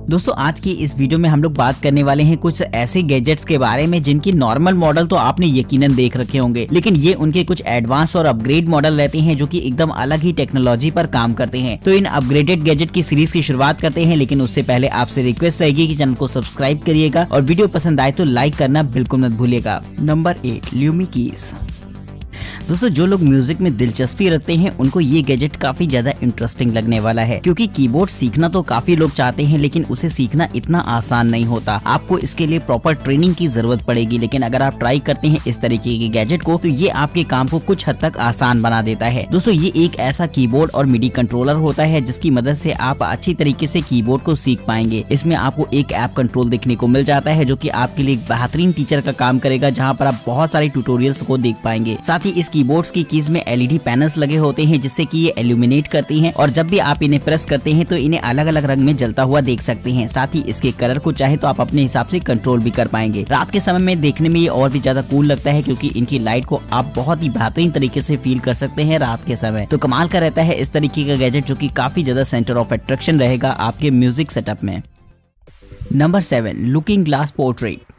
दोस्तों आज की इस वीडियो में हम लोग बात करने वाले हैं कुछ ऐसे गैजेट्स के बारे में जिनकी नॉर्मल मॉडल तो आपने यकीनन देख रखे होंगे, लेकिन ये उनके कुछ एडवांस और अपग्रेड मॉडल रहते हैं जो कि एकदम अलग ही टेक्नोलॉजी पर काम करते हैं। तो इन अपग्रेडेड गैजेट की सीरीज की शुरुआत करते हैं, लेकिन उससे पहले आपसे रिक्वेस्ट रहेगी कि चैनल को सब्सक्राइब करिएगा और वीडियो पसंद आए तो लाइक करना बिल्कुल मत भूलिएगा। नंबर 8, ल्यूमी कीज। दोस्तों जो लोग म्यूजिक में दिलचस्पी रखते हैं उनको ये गैजेट काफी ज्यादा इंटरेस्टिंग लगने वाला है, क्योंकि कीबोर्ड सीखना तो काफी लोग चाहते हैं लेकिन उसे सीखना इतना आसान नहीं होता। आपको इसके लिए प्रॉपर ट्रेनिंग की जरूरत पड़ेगी, लेकिन अगर आप ट्राई करते हैं इस तरीके के गैजेट को तो ये आपके काम को कुछ हद तक आसान बना देता है। दोस्तों ये एक ऐसा कीबोर्ड और मिडी कंट्रोलर होता है जिसकी मदद से आप अच्छी तरीके से कीबोर्ड को सीख पाएंगे। इसमें आपको एक ऐप कंट्रोल देखने को मिल जाता है जो कि आपके लिए एक बेहतरीन टीचर का काम करेगा, जहाँ पर आप बहुत सारे ट्यूटोरियल्स को देख पाएंगे। साथ ही इस कीबोर्ड्स की कीज में एलईडी पैनल्स लगे होते हैं जिससे कि ये इल्यूमिनेट करती हैं और जब भी आप इन्हें प्रेस करते हैं तो इन्हें अलग अलग रंग में जलता हुआ देख सकते हैं। साथ ही इसके कलर को चाहे तो आप अपने हिसाब से कंट्रोल भी कर पाएंगे। रात के समय में देखने में ये और भी ज्यादा कूल लगता है, क्योंकि इनकी लाइट को आप बहुत ही बेहतरीन तरीके से फील कर सकते हैं रात के समय। तो कमाल का रहता है इस तरीके का गैजेट जो कि काफी ज्यादा सेंटर ऑफ अट्रैक्शन रहेगा आपके म्यूजिक सेटअप में। Number 7, looking glass portrait.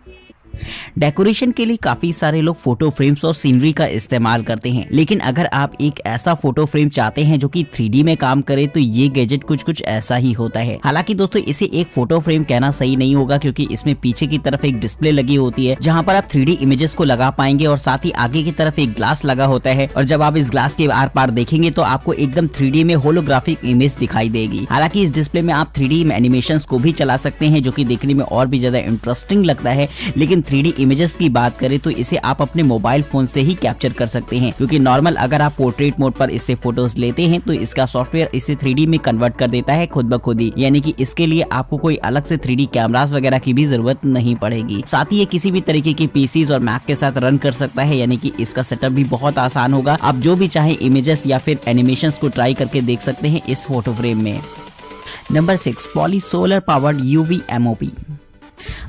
Decoration के लिए काफी सारे लोग फोटो फ्रेम्स और सीनरी का इस्तेमाल करते हैं, लेकिन अगर आप एक ऐसा फोटो फ्रेम चाहते हैं जो कि 3D में काम करे तो ये गैजेट कुछ ऐसा ही होता है। हालांकि दोस्तों इसे एक फोटो फ्रेम कहना सही नहीं होगा, क्योंकि इसमें पीछे की तरफ एक डिस्प्ले लगी होती है जहां पर आप 3D इमेजेस को लगा पाएंगे और साथ ही आगे की तरफ एक ग्लास लगा होता है और जब आप इस ग्लास के आर पार देखेंगे तो आपको एकदम 3D में होलोग्राफिक इमेज दिखाई देगी। हालांकि इस डिस्प्ले में आप 3D एनिमेशंस को भी चला सकते हैं जो कि देखने में और भी ज्यादा इंटरेस्टिंग लगता है, लेकिन 3D इमेजेस की बात करें तो इसे आप अपने मोबाइल फोन से ही कैप्चर कर सकते हैं, क्योंकि नॉर्मल अगर आप पोर्ट्रेट मोड पर इससे फोटोज लेते हैं तो इसका सॉफ्टवेयर इसे 3D में कन्वर्ट कर देता है खुद ब खुद ही, यानी कि इसके लिए आपको कोई अलग से 3D कैमरास वगैरह की भी जरूरत नहीं पड़ेगी। साथ ही ये किसी भी तरीके की पीसीज और मैक के साथ रन कर सकता है, यानी कि इसका सेटअप भी बहुत आसान होगा। आप जो भी चाहे इमेजेस या फिर एनिमेशंस को ट्राई करके देख सकते हैं इस फोटो फ्रेम में। Number 6, poly solar powered UV MOP.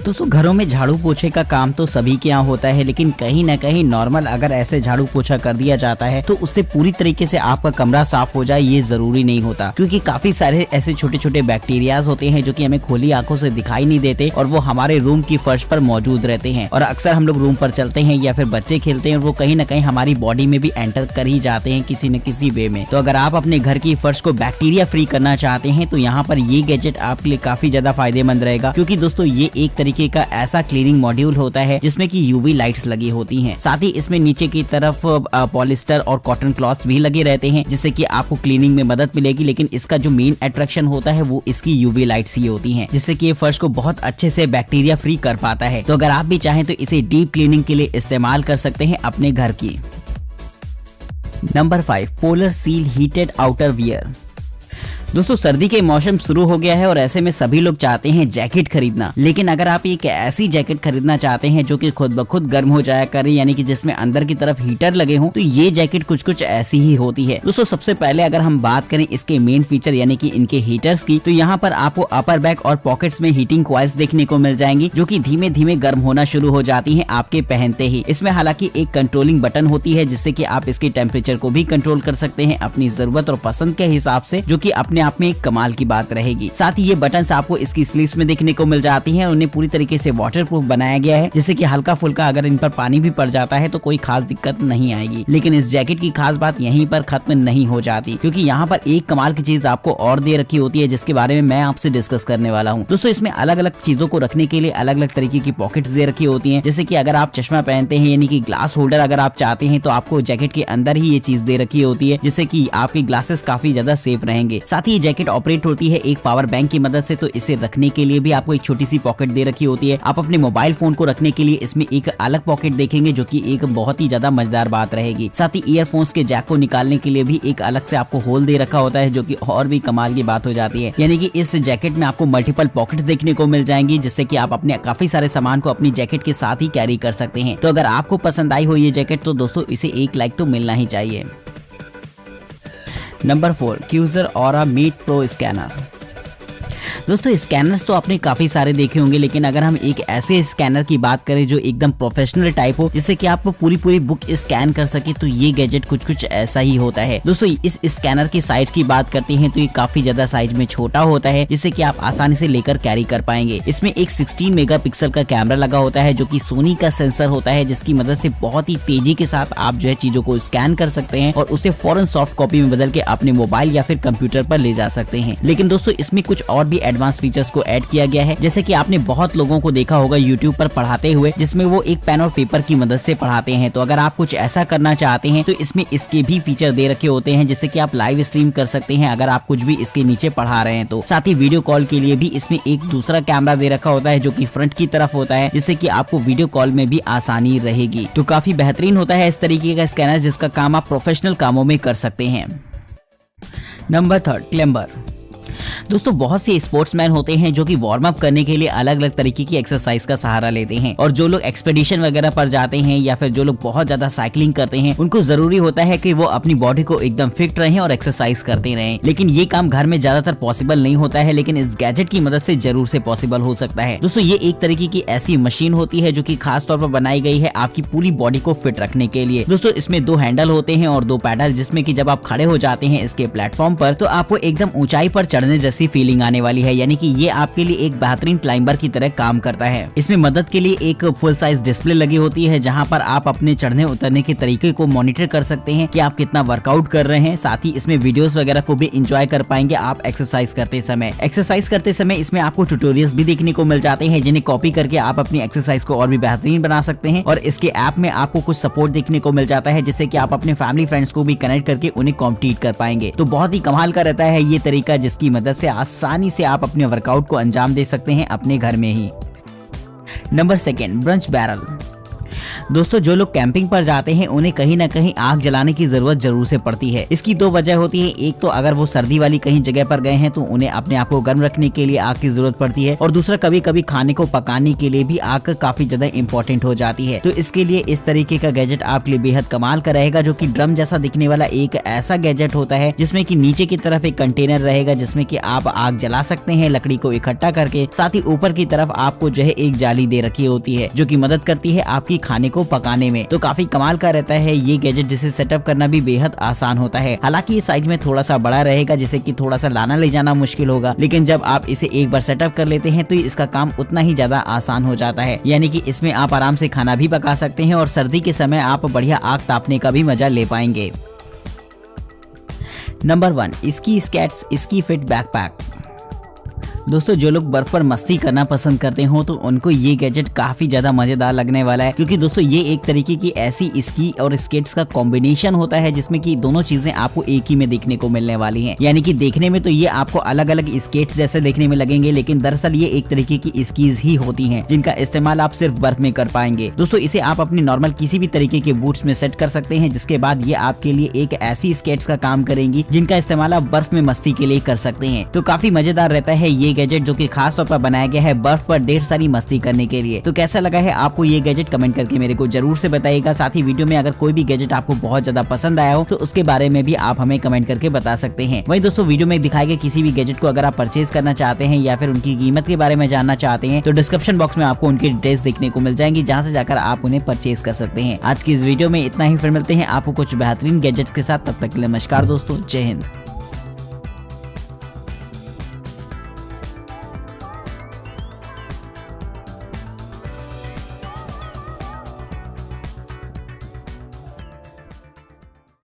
दोस्तों घरों में झाड़ू पोछे का काम तो सभी के यहाँ होता है, लेकिन कहीं न कहीं नॉर्मल अगर ऐसे झाड़ू पोछा कर दिया जाता है तो उससे पूरी तरीके से आपका कमरा साफ हो जाए ये जरूरी नहीं होता, क्योंकि काफी सारे ऐसे छोटे छोटे बैक्टीरियाज होते हैं जो कि हमें खुली आंखों से दिखाई नहीं देते और वो हमारे रूम की फर्श पर मौजूद रहते हैं। और अक्सर हम लोग रूम पर चलते हैं या फिर बच्चे खेलते हैं और वो कहीं न कहीं हमारी बॉडी में भी एंटर कर ही जाते हैं किसी न किसी वे में। तो अगर आप अपने घर की फर्श को बैक्टीरिया फ्री करना चाहते हैं तो यहाँ पर ये गैजेट आपके लिए काफी ज्यादा फायदेमंद रहेगा, क्योंकि दोस्तों ये एक तरीके का ऐसा क्लीनिंग मॉड्यूल होता है जिसमें कि यूवी लाइट्स लगी होती हैं। साथ ही इसमें नीचे की तरफ पॉलिस्टर और कॉटन क्लॉथ्स भी लगे रहते हैं जिससे कि आपको क्लीनिंग में मदद मिलेगी, लेकिन इसका जो मेन अट्रैक्शन होता है वो इसकी यूवी लाइट्स ही होती हैं, जिससे कि ये फर्श को बहुत अच्छे से बैक्टीरिया फ्री कर पाता है। तो अगर आप भी चाहें तो इसे डीप क्लीनिंग के लिए इस्तेमाल कर सकते हैं अपने घर की। Number 5, polar seal heated outer wear. दोस्तों सर्दी के मौसम शुरू हो गया है और ऐसे में सभी लोग चाहते हैं जैकेट खरीदना, लेकिन अगर आप एक ऐसी जैकेट खरीदना चाहते हैं जो कि खुद ब खुद गर्म हो जाया करे, यानी कि जिसमें अंदर की तरफ हीटर लगे हों, तो ये जैकेट कुछ ऐसी ही होती है। दोस्तों सबसे पहले अगर हम बात करें इसके मेन फीचर यानी कि इनके हीटर्स की, तो यहाँ पर आपको अपर बैक और पॉकेट्स में हीटिंग कॉइल्स देखने को मिल जाएंगी जो कि धीमे धीमे गर्म होना शुरू हो जाती है आपके पहनते ही। इसमें हालांकि एक कंट्रोलिंग बटन होती है जिससे कि आप इसके टेम्परेचर को भी कंट्रोल कर सकते हैं अपनी जरूरत और पसंद के हिसाब से, जो कि अपने आप में एक कमाल की बात रहेगी। साथ ही ये बटन्स आपको इसकी स्लीव्स में देखने को मिल जाती हैं और उन्हें पूरी तरीके से वाटरप्रूफ बनाया गया है, जिससे कि हल्का फुल्का अगर इन पर पानी भी पड़ जाता है तो कोई खास दिक्कत नहीं आएगी। लेकिन इस जैकेट की खास बात यहीं पर खत्म नहीं हो जाती, क्योंकि यहाँ पर एक कमाल की चीज आपको और दे रखी होती है जिसके बारे में मैं आपसे डिस्कस करने वाला हूँ। दोस्तों इसमें अलग अलग चीजों को रखने के लिए अलग अलग तरीके की पॉकेट्स दे रखी होती है, जैसे कि अगर आप चश्मा पहनते हैं यानी कि ग्लास होल्डर अगर आप चाहते हैं तो आपको जैकेट के अंदर ही ये चीज दे रखी होती है, जिससे कि आपके ग्लासेस काफी ज्यादा सेफ रहेंगे। साथ ही ये जैकेट ऑपरेट होती है एक पावर बैंक की मदद से, तो इसे रखने के लिए भी आपको एक छोटी सी पॉकेट दे रखी होती है। आप अपने मोबाइल फोन को रखने के लिए इसमें एक अलग पॉकेट देखेंगे जो कि एक बहुत ही ज्यादा मजेदार बात रहेगी। साथ ही ईयरफोन्स के जैक को निकालने के लिए भी एक अलग से आपको होल दे रखा होता है, जो कि और भी कमाल की बात हो जाती है। यानी कि इस जैकेट में आपको मल्टीपल पॉकेट्स देखने को मिल जाएंगी, जिससे कि आप अपने काफी सारे सामान को अपनी जैकेट के साथ ही कैरी कर सकते हैं। तो अगर आपको पसंद आई हो ये जैकेट तो दोस्तों इसे एक लाइक तो मिलना ही चाहिए। नंबर 4, क्यूजर ऑरा मीट प्रो स्कैनर। दोस्तों स्कैनर्स तो आपने काफी सारे देखे होंगे, लेकिन अगर हम एक ऐसे स्कैनर की बात करें जो एकदम प्रोफेशनल टाइप हो, जिससे कि आप पूरी बुक स्कैन कर सके, तो ये गैजेट कुछ ऐसा ही होता है। दोस्तों इस स्कैनर की साइज की बात करते हैं तो ये काफी ज्यादा साइज में छोटा होता है, जिससे कि आप आसानी से लेकर कैरी कर पाएंगे। इसमें एक 16 मेगापिक्सल का कैमरा लगा होता है, जो कि सोनी का सेंसर होता है, जिसकी मदद से बहुत ही तेजी के साथ आप जो है चीजों को स्कैन कर सकते हैं और उसे फौरन सॉफ्ट कॉपी में बदल के अपने मोबाइल या फिर कंप्यूटर पर ले जा सकते हैं। लेकिन दोस्तों इसमें कुछ और भी एडवांस फीचर्स को ऐड किया गया है, जैसे कि आपने बहुत लोगों को देखा होगा यूट्यूब पर पढ़ाते हुए, जिसमें वो एक पेन और पेपर की मदद से पढ़ाते हैं। तो अगर आप कुछ ऐसा करना चाहते हैं तो इसमें इसके भी फीचर दे रखे होते हैं, जिससे कि आप लाइव स्ट्रीम कर सकते हैं अगर आप कुछ भी इसके नीचे पढ़ा रहे हैं तो। साथ ही वीडियो कॉल के लिए भी इसमें एक दूसरा कैमरा दे रखा होता है, जो कि फ्रंट की तरफ होता है, जिससे कि आपको वीडियो कॉल में भी आसानी रहेगी। तो काफी बेहतरीन होता है इस तरीके का स्कैनर, जिसका काम आप प्रोफेशनल कामों में कर सकते हैं। Number 3, climber. दोस्तों बहुत से स्पोर्ट्समैन होते हैं जो कि वार्म अप करने के लिए अलग अलग तरीके की एक्सरसाइज का सहारा लेते हैं, और जो लोग एक्सपेडिशन वगैरह पर जाते हैं या फिर जो लोग बहुत ज्यादा साइकिलिंग करते हैं, उनको जरूरी होता है कि वो अपनी बॉडी को एकदम फिट रहें और एक्सरसाइज करते रहें। लेकिन ये काम घर में ज्यादातर पॉसिबल नहीं होता है, लेकिन इस गैजेट की मदद से जरूर से पॉसिबल हो सकता है। दोस्तों ये एक तरीके की ऐसी मशीन होती है जो कि खास तौर पर बनाई गई है आपकी पूरी बॉडी को फिट रखने के लिए। दोस्तों इसमें 2 हैंडल होते हैं और 2 पैडल, जिसमें कि जब आप खड़े हो जाते हैं इसके प्लेटफॉर्म पर, तो आपको एकदम ऊंचाई पर चढ़ने जैसी फीलिंग आने वाली है, यानी कि ये आपके लिए एक बेहतरीन क्लाइंबर की तरह काम करता है। इसमें मदद के लिए एक फुल साइज डिस्प्ले लगी होती है, जहां पर आप अपने चढ़ने उतरने के तरीके को मॉनिटर कर सकते हैं कि आप कितना वर्कआउट कर रहे हैं। साथ ही इसमें वीडियोस वगैरह को भी एंजॉय कर पाएंगे आप एक्सरसाइज करते समय। एक्सरसाइज करते समय इसमें आपको ट्यूटोरियल्स भी देखने को मिल जाते हैं, जिन्हें कॉपी करके आप अपनी एक्सरसाइज को और भी बेहतरीन बना सकते हैं। और इसके ऐप में आपको कुछ सपोर्ट देखने को मिल जाता है, जिससे कि आप अपने फैमिली फ्रेंड्स को भी कनेक्ट करके उन्हें कॉम्पीट कर पाएंगे। तो बहुत ही कमाल का रहता है ये तरीका, जिसकी मदद से आसानी से आप अपने वर्कआउट को अंजाम दे सकते हैं अपने घर में ही। Number 2, brunch barrel. दोस्तों जो लोग कैंपिंग पर जाते हैं उन्हें कहीं ना कहीं आग जलाने की जरूरत जरूर से पड़ती है। इसकी 2 वजह होती है, एक तो अगर वो सर्दी वाली कहीं जगह पर गए हैं तो उन्हें अपने आप को गर्म रखने के लिए आग की जरूरत पड़ती है, और दूसरा कभी कभी खाने को पकाने के लिए भी आग काफी ज्यादा इंपॉर्टेंट हो जाती है। तो इसके लिए इस तरीके का गैजेट आपके लिए बेहद कमाल का रहेगा, जो कि ड्रम जैसा दिखने वाला एक ऐसा गैजेट होता है, जिसमें कि नीचे की तरफ एक कंटेनर रहेगा, जिसमें कि आप आग जला सकते हैं लकड़ी को इकट्ठा करके। साथ ही ऊपर की तरफ आपको जो है एक जाली दे रखी होती है, जो कि मदद करती है आपकी खाने को पकाने में। तो काफी कमाल का रहता है ये गैजेट, जिसे सेटअप करना भी बेहद आसान होता है। हालांकि ये साइज में थोड़ा सा बड़ा रहेगा, जिससे कि थोड़ा सा लाना ले जाना मुश्किल होगा, लेकिन जब आप इसे एक बार सेटअप कर लेते हैं तो इसका काम उतना ही ज्यादा आसान हो जाता है। यानी कि इसमें आप आराम से खाना भी पका सकते हैं और सर्दी के समय आप बढ़िया आग तापने का भी मजा ले पाएंगे। Number 1, ski skates ski fit backpack. दोस्तों जो लोग बर्फ पर मस्ती करना पसंद करते हो तो उनको ये गैजेट काफी ज्यादा मजेदार लगने वाला है, क्योंकि दोस्तों ये एक तरीके की ऐसी स्की और स्केट्स का कॉम्बिनेशन होता है, जिसमें कि दोनों चीजें आपको एक ही में देखने को मिलने वाली हैं। यानी कि देखने में तो ये आपको अलग अलग स्केट्स जैसे देखने में लगेंगे, लेकिन दरअसल ये एक तरीके की स्कीज ही होती हैं, जिनका इस्तेमाल आप सिर्फ बर्फ में कर पाएंगे। दोस्तों इसे आप अपने नॉर्मल किसी भी तरीके के बूट्स में सेट कर सकते हैं, जिसके बाद ये आपके लिए एक ऐसी स्केट्स का काम करेंगी जिनका इस्तेमाल आप बर्फ में मस्ती के लिए कर सकते हैं। तो काफी मजेदार रहता है ये गैजेट, जो कि खास तौर पर बनाया गया है बर्फ पर ढेर सारी मस्ती करने के लिए। तो कैसा लगा है आपको ये गैजेट, कमेंट करके मेरे को जरूर से बताइएगा। साथ ही वीडियो में अगर कोई भी गैजेट आपको बहुत ज्यादा पसंद आया हो तो उसके बारे में भी आप हमें कमेंट करके बता सकते हैं। वहीं दोस्तों वीडियो में दिखाए गए किसी भी गैजेट को अगर आप परचेज करना चाहते हैं या फिर उनकी कीमत के बारे में जानना चाहते हैं तो डिस्क्रिप्शन बॉक्स में आपको उनकी डिटेल्स देखने को मिल जाएंगी, जहां से जाकर आप उन्हें परचेज कर सकते हैं। आज की इस वीडियो में इतना ही, फिर मिलते हैं आपको कुछ बेहतरीन गैजेट्स के साथ। तब तक के लिए नमस्कार दोस्तों, जय हिंद।